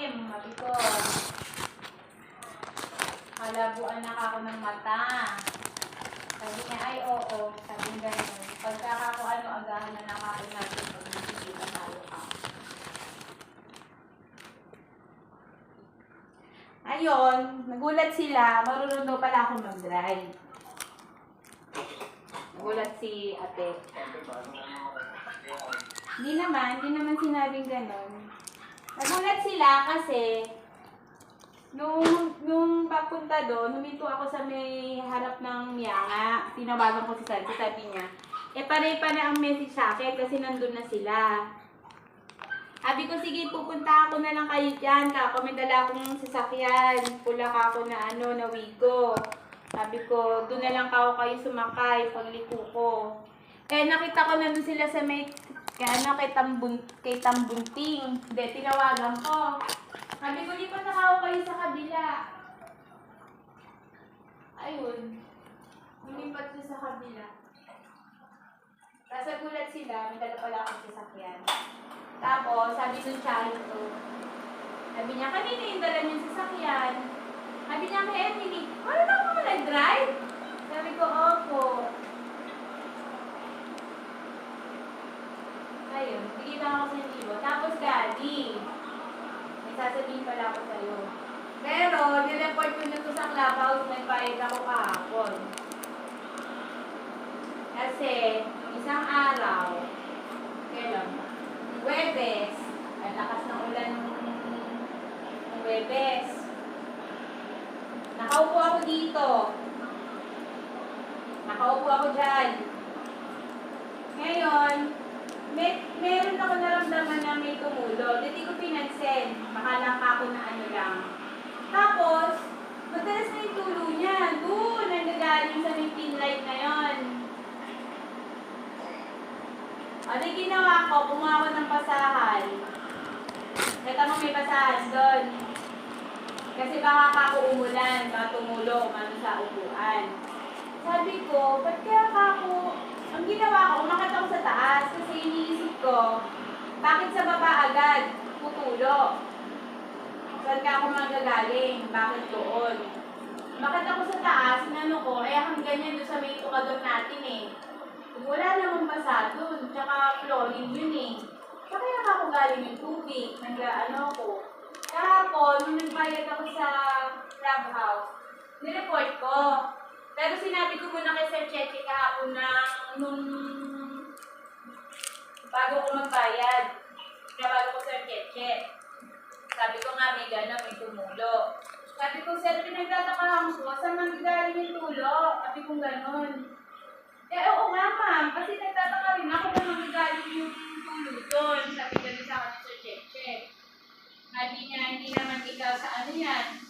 Sabi ko, malabuan na ako ng mata. Sabi niya, ay oo. Sabi niya gano'n. Pagka ako agahan na nakain natin pag nakikita tayo ka. Ayun, nagulat sila. Marunong daw pala ako mag-drive. Nagulat si ate. Hindi naman sinabing gano'n. Nagulat sila kasi nung papunta doon, huminto ako sa may harap ng Mianga. Tinawagan ko si Santi, sabi niya, pare-pa na ang message sa akin kasi nandun na sila. Sabi ko, sige, pupunta ako na lang kayo dyan. Kako, may dala akong sasakyan. Pula ka ako na na Wigo. Sabi ko, doon na lang kayo sumakay pagliko ko. Nakita ko na doon sila sa may, kay Tambunting. Hindi, tinawagan ko. Sabi ko, lipat na kayo sa kabila. Ayun. Lumipat siya sa kabila. Tapos nagulat sila, may dala pala akong sasakyan. Tapos, sabi nun siya ito. Sabi niya, kanina yung dala niyong sasakyan. Sabi niya kay Emily, ano na ako nag-drive? Sabi ko, opo. Ayun, bigyan na ako sa libo. Tapos, Daddy, may sasabihin pala ako sa'yo. Pero, nireport ko na ito sa clubhouse, nagbayad ako kahapon. Kasi, isang araw, kailan ba? Huwebes, ang lakas ng ulan ng Huwebes. Nakaupo ako dito. Nakaupo ako dyan. Ngayon, meron ako naramdaman na may tumulo. Hindi ko pinansin. Makala ka ako na lang. Tapos, madalas na yung tulo niya. Doon, nagagaling sa may pin light na yon. Ano yung ginawa ko? Kumuha ako ng basahan. Kita mo may basahan doon. Kasi baka ako umulan, baka tumulo, umano sa upuan. Sabi ko, ba't kaya ako, ang ginawa ko, umakat ako sa taas kasi iniisip ko, bakit sa baba agad putulo? Saan ka ako magagaling? Bakit doon? Umakat ako sa taas, inano ko, hanggang yan doon sa may tukador natin eh. Wala namang basa doon, tsaka flooring yun eh. Saka kaya ako galing yung tubig, ko. Kahapon, nung nagbayad ako sa clubhouse, nireport ko. Pero sinabi ko muna kay Sir Cheche kahapon na nung bago ko magbayad. Bago ko Sir Cheche. Sabi ko nga may gano'n, may tumulo. Sabi ko, Sir, pinagtatakahan ko, saan nanggagaling yung tulo? Sabi ko gano'n. Oo nga ma'am, kasi nagtataka rin ako na manggagaling yung tulo doon. Sabi gano'n sa akin ni Sir Cheche. Sabi niya, hindi naman ikaw sa ano yan.